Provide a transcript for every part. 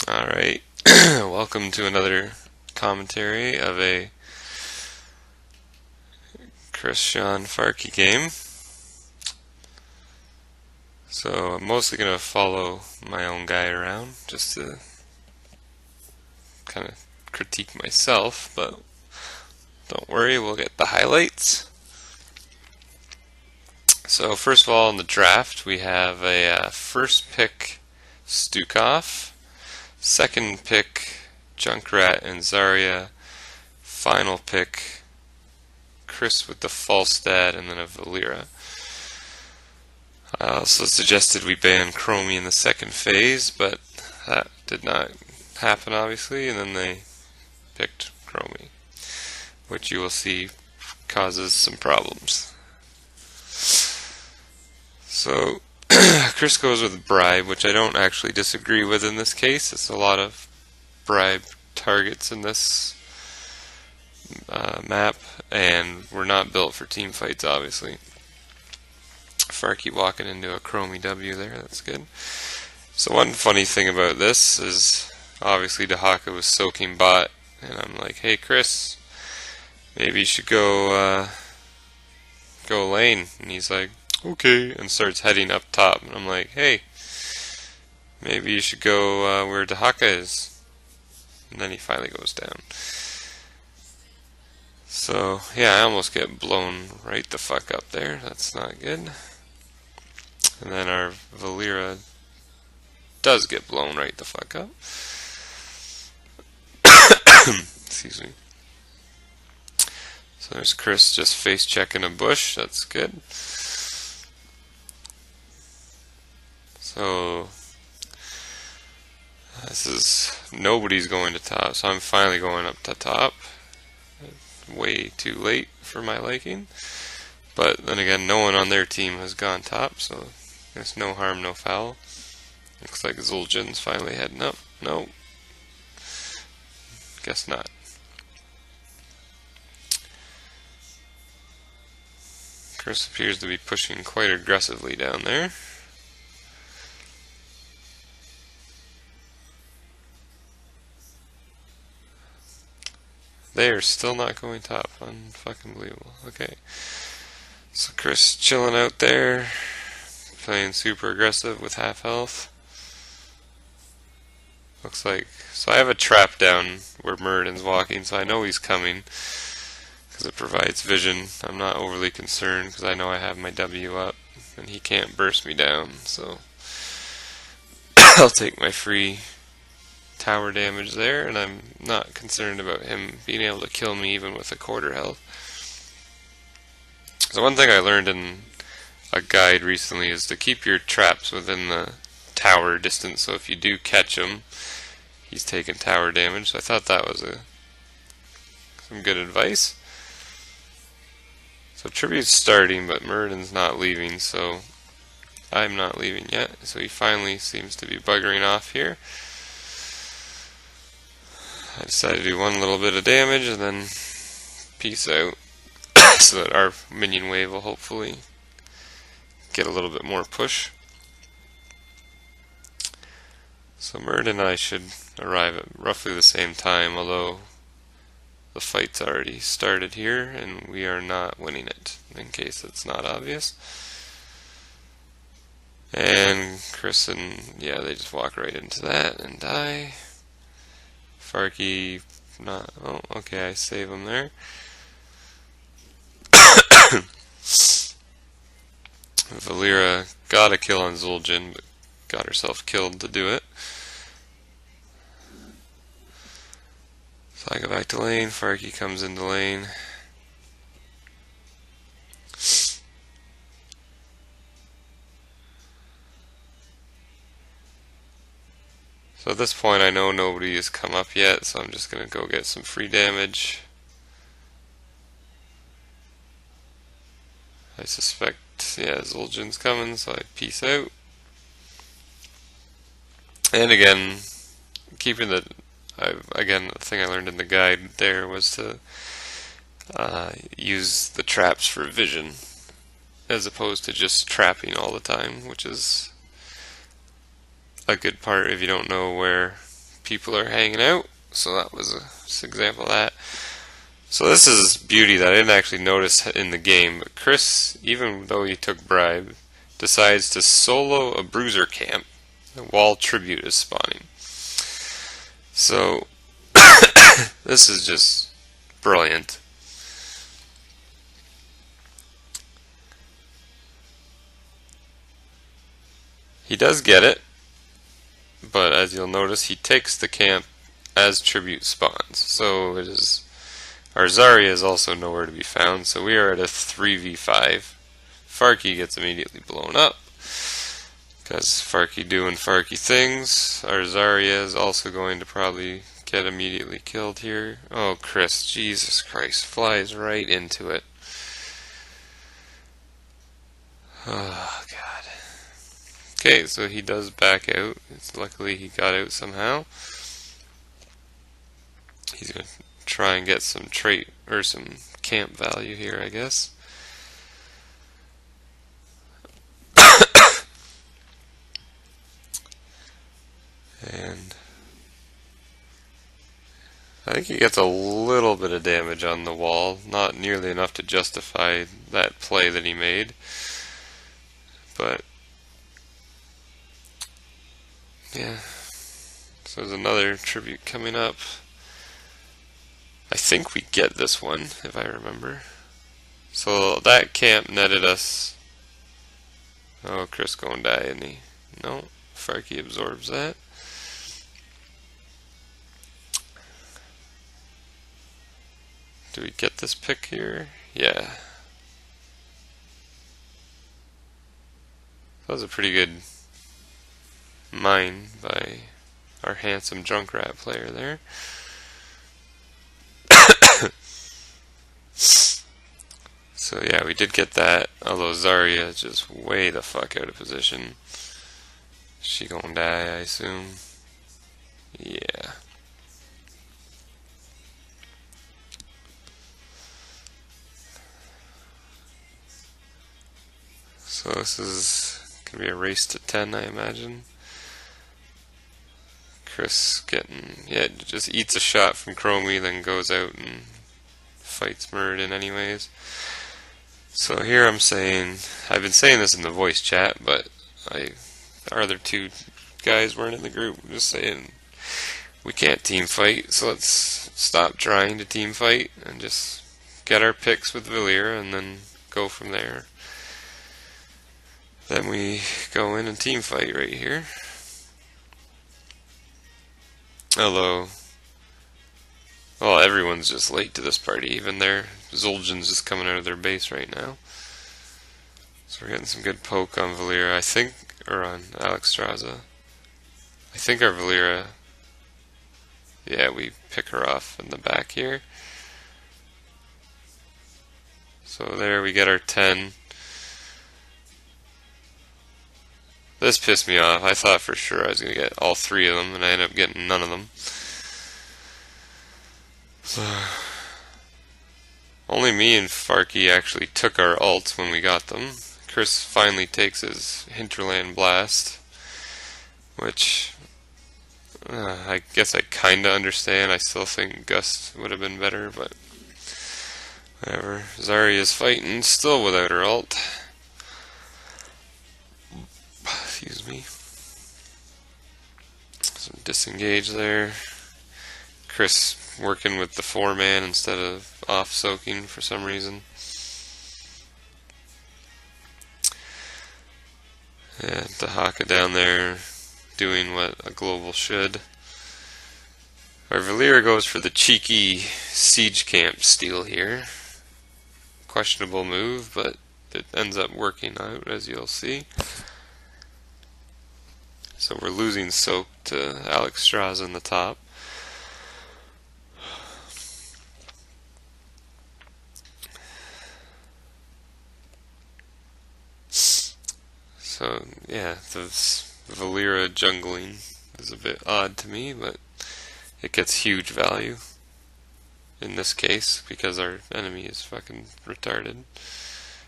Alright, welcome to another commentary of a Shaun Farky game. So I'm mostly going to follow my own guy around just to kind of critique myself, but don't worry, we'll get the highlights. So first of all, in the draft, we have a first pick Stukov, second pick Junkrat and Zarya, final pick Chris with the Falstad, and then a Valera. I also suggested we ban Chromie in the second phase, but that did not happen, obviously, and then they picked Chromie, which you will see causes some problems. So, Chris goes with Bribe, which I don't actually disagree with in this case. It's a lot of Bribe targets in this map, and we're not built for team fights, obviously. Farky walking into a Chromie W there, that's good. So one funny thing about this is, obviously Dahaka was soaking bot, and I'm like, hey Chris, maybe you should go lane, and he's like, okay, and starts heading up top, and I'm like, hey, maybe you should go where Dahaka is, and then he finally goes down. So yeah, I almost get blown right the fuck up there, that's not good. And then our Valera does get blown right the fuck up. Excuse me. So there's Chris just face checking a bush, that's good. So this is, nobody's going to top, so I'm finally going up to top. Way too late for my liking. But then again, no one on their team has gone top, so there's no harm, no foul. Looks like Zul'jin's finally heading up. No. Guess not. Chris appears to be pushing quite aggressively down there. They are still not going top. Unfucking believable. Okay. So Chris chilling out there, playing super aggressive with half health. Looks like, so I have a trap down where Muradin's walking, so I know he's coming because it provides vision. I'm not overly concerned because I know I have my W up and he can't burst me down, so I'll take my free tower damage there, and I'm not concerned about him being able to kill me even with a quarter health. So one thing I learned in a guide recently is to keep your traps within the tower distance, so if you do catch him, he's taking tower damage. So I thought that was some good advice. So Tribute's starting, but Muradin's not leaving, so I'm not leaving yet. So he finally seems to be buggering off here. I decided to do one little bit of damage and then peace out. So that our minion wave will hopefully get a little bit more push. So Muradin and I should arrive at roughly the same time, although the fight's already started here and we are not winning it, in case it's not obvious. And Chris and, yeah, they just walk right into that and die. Farky, not, oh, okay, I save him there. Valera got a kill on Zul'jin, but got herself killed to do it. So I go back to lane, Farky comes into lane. So at this point I know nobody has come up yet, so I'm just going to go get some free damage. I suspect, yeah, Zul'jin's coming, so I peace out. And again, keeping the, again, the thing I learned in the guide there was to use the traps for vision, as opposed to just trapping all the time, which is a good part if you don't know where people are hanging out. So that was an example of that. So this is beauty that I didn't actually notice in the game, but Chris, even though he took bribe, decides to solo a bruiser camp while tribute is spawning. So this is just brilliant. He does get it, but as you'll notice, he takes the camp as tribute spawns. So it is. Our Zarya is also nowhere to be found, so we are at a 3v5. Farky gets immediately blown up, because Farky doing Farky things. Our Zarya is also going to probably get immediately killed here. Oh, Chris, Jesus Christ, flies right into it. Oh, God. Okay, so he does back out. Luckily he got out somehow. He's going to try and get some trait or some camp value here, I guess. And I think he gets a little bit of damage on the wall, not nearly enough to justify that play that he made. But yeah, so there's another tribute coming up. I think we get this one, if I remember. So that camp netted us. Oh, Chris gonna die, isn't he? No, Farky absorbs that. Do we get this pick here? Yeah. That was a pretty good mine by our handsome Junkrat player there. So yeah, we did get that, although Zarya is just way the fuck out of position. She gonna die, I assume. Yeah. So this is gonna be a race to 10, I imagine. Chris getting, yeah, just eats a shot from Chromie, then goes out and fights Muradin anyways. So here I'm saying, I've been saying this in the voice chat, but our other two guys weren't in the group. I'm just saying, we can't team fight, so let's stop trying to team fight and just get our picks with Valeera and then go from there. Then we go in and team fight right here. Although, well, everyone's just late to this party. Even their Zul'jin's just coming out of their base right now. So we're getting some good poke on Valeera, I think, or on Alexstrasza. I think our Valeera, yeah, we pick her off in the back here. So there we get our 10. This pissed me off. I thought for sure I was going to get all 3 of them, and I ended up getting none of them. So, only me and Farky actually took our ults when we got them. Chris finally takes his Hinterland Blast, which I guess I kinda understand. I still think Gust would have been better, but whatever. Zarya's fighting, still without her ult. Excuse me. Some disengage there. Chris working with the 4-man instead of off-soaking for some reason. And Tahaka down there doing what a global should. Our Valeera goes for the cheeky siege camp steal here. Questionable move, but it ends up working out, as you'll see. So we're losing soak to Alexstrasza in the top. So yeah, the Valeera jungling is a bit odd to me, but it gets huge value in this case because our enemy is fucking retarded.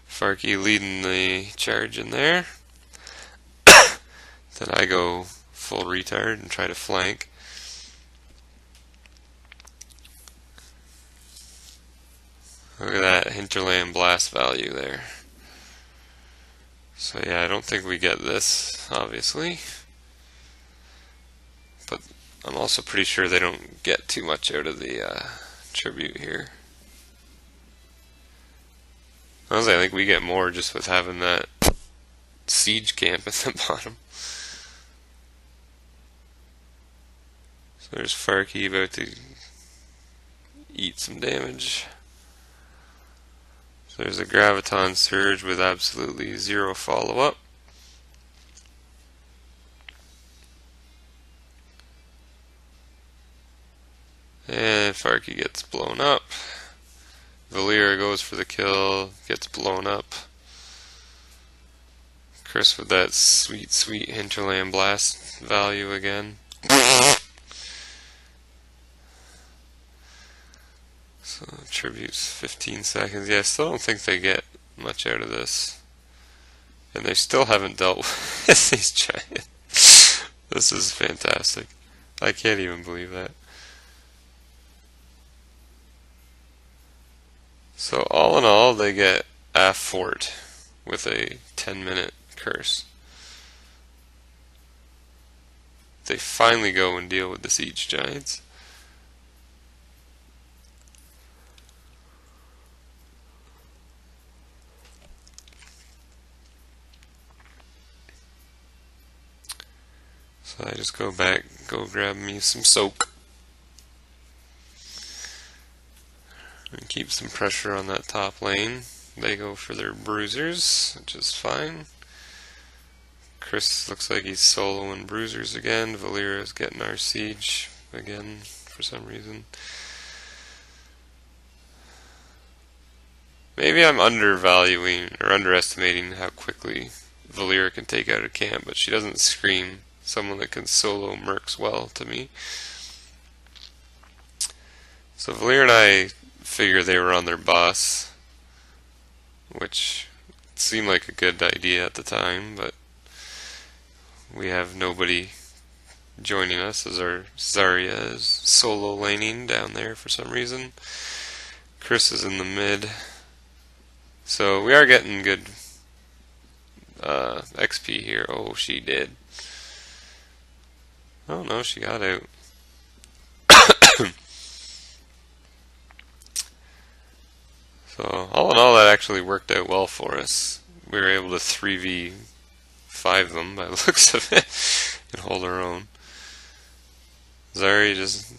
Farky leading the charge in there. Then I go full retard and try to flank. Look at that hinterland blast value there. So yeah, I don't think we get this, obviously. But I'm also pretty sure they don't get too much out of the tribute here. Honestly, I think we get more just with having that siege camp at the bottom. So there's Farky about to eat some damage. So there's a Graviton Surge with absolutely zero follow-up. And Farky gets blown up. Valeera goes for the kill, gets blown up. Chris with that sweet, sweet hinterland blast value again. So tributes 15 seconds. Yeah, I still don't think they get much out of this. And they still haven't dealt with these giants. This is fantastic. I can't even believe that. So all in all, they get a fort with a 10-minute curse. They finally go and deal with the siege giants. So I just go back, go grab me some soak. And keep some pressure on that top lane. They go for their bruisers, which is fine. Chris looks like he's soloing bruisers again. Valeera is getting our siege again for some reason. Maybe I'm undervaluing or underestimating how quickly Valeera can take out a camp, but she doesn't scream someone that can solo mercs well to me. So Valeera and I figure they were on their boss, which seemed like a good idea at the time, but we have nobody joining us as our Zarya is solo laning down there for some reason. Chris is in the mid. So we are getting good XP here. Oh, she did. Oh no, she got out. So all in all, that actually worked out well for us. We were able to 3v5 them by the looks of it and hold our own. Zarya just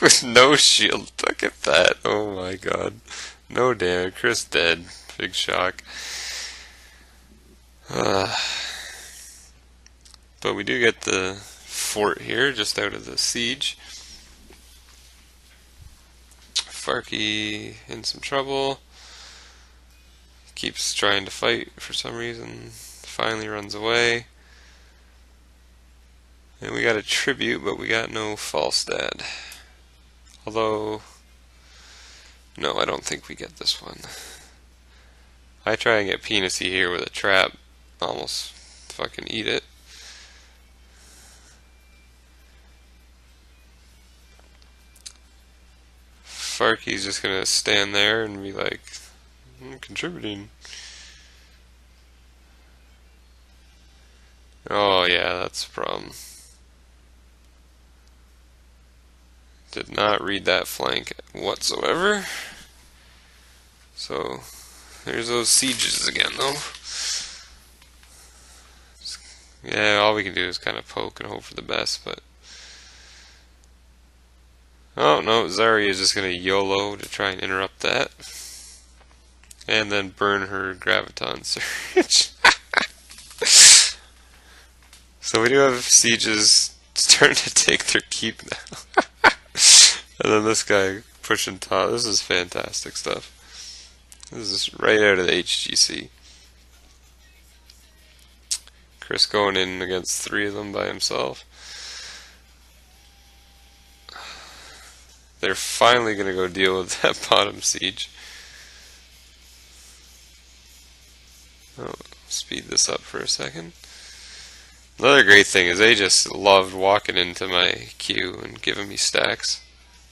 with no shield. Look at that. Oh my god. No damage. Chris dead. Big shock. But we do get the fort here just out of the siege. Farky in some trouble. Keeps trying to fight for some reason. Finally runs away. And we got a tribute, but we got no Falstad. Although, no, I don't think we get this one. I try and get Penisy here with a trap. Almost fucking eat it. Farky's just gonna stand there and be like, I'm contributing. Oh yeah, that's the problem. Did not read that flank whatsoever. So there's those sieges again though. Yeah, all we can do is kind of poke and hope for the best, but oh no, Zarya is just going to YOLO to try and interrupt that. And then burn her Graviton Surge. So we do have sieges starting to take their keep now. And then this guy pushing top. This is fantastic stuff. This is right out of the HGC. Chris going in against 3 of them by himself. They're finally going to go deal with that bottom siege. Oh, speed this up for a second. Another great thing is they just loved walking into my queue and giving me stacks.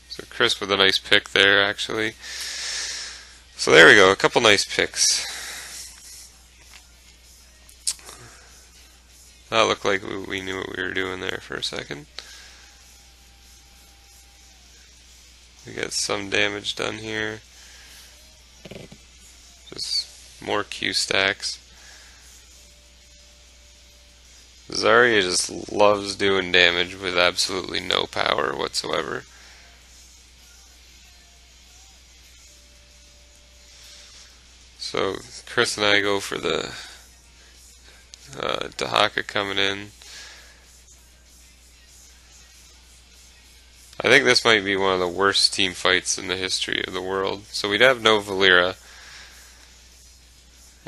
It's So Chris with a nice pick there, actually. So there we go, a couple nice picks. That looked like we knew what we were doing there for a second. We got some damage done here. Just more Q stacks. Zarya just loves doing damage with absolutely no power whatsoever. So Chris and I go for the Dahaka coming in. I think this might be one of the worst team fights in the history of the world. So we'd have no Valera,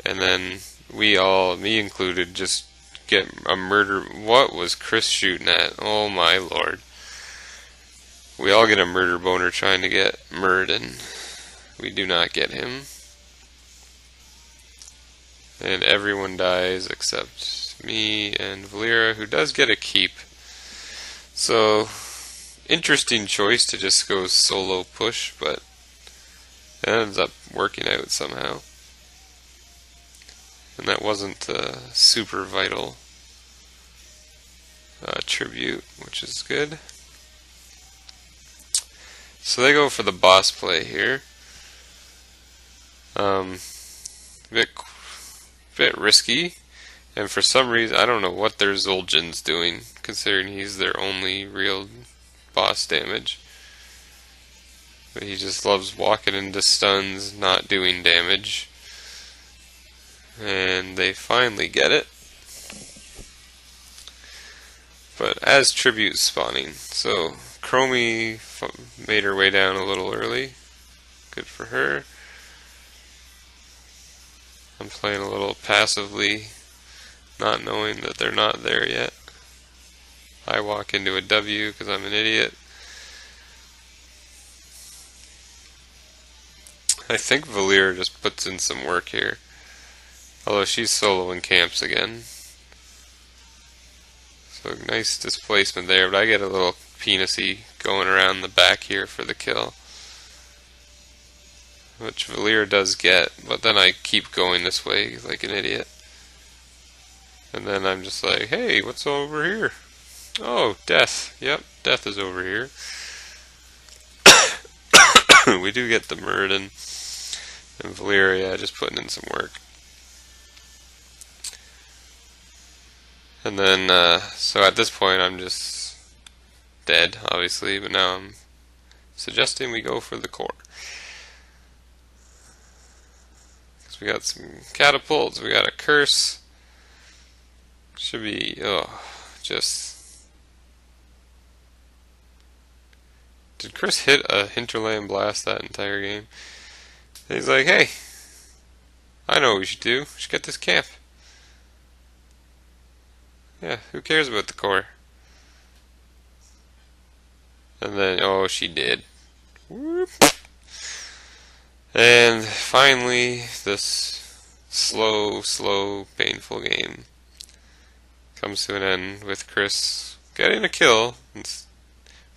and then we all, me included, just get a murder. What was Chris shooting at? Oh my lord. We all get a murder boner trying to get Murden. We do not get him. And everyone dies except me and Valera, who does get a keep. So, interesting choice to just go solo push, but it ends up working out somehow. And that wasn't a super vital tribute, which is good. So they go for the boss play here. Bit risky, and for some reason I don't know what their Zul'jin's doing, considering he's their only real boss damage. But he just loves walking into stuns, not doing damage. And they finally get it. But as tribute spawning, so Chromie made her way down a little early. Good for her. I'm playing a little passively, not knowing that they're not there yet. I walk into a W because I'm an idiot. I think Valir just puts in some work here. Although she's soloing camps again. So nice displacement there, but I get a little penisy going around the back here for the kill. Which Valir does get, but then I keep going this way like an idiot. And then I'm just like, hey, what's over here? Oh, death. Yep, death is over here. We do get the Murden and Valyria just putting in some work. And then, so at this point I'm just dead, obviously, but now I'm suggesting we go for the core. Because we got some catapults, we got a curse. Should be, just... Did Chris hit a hinterland blast that entire game? And he's like, hey, I know what we should do. We should get this camp. Yeah, who cares about the core? And then, oh, she did. Whoop. And finally, this slow, painful game comes to an end with Chris getting a kill. It's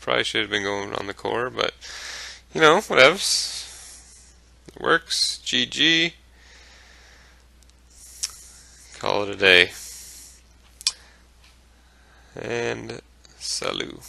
probably should have been going on the core, but, you know, whatevs. It works. GG. Call it a day. And salut.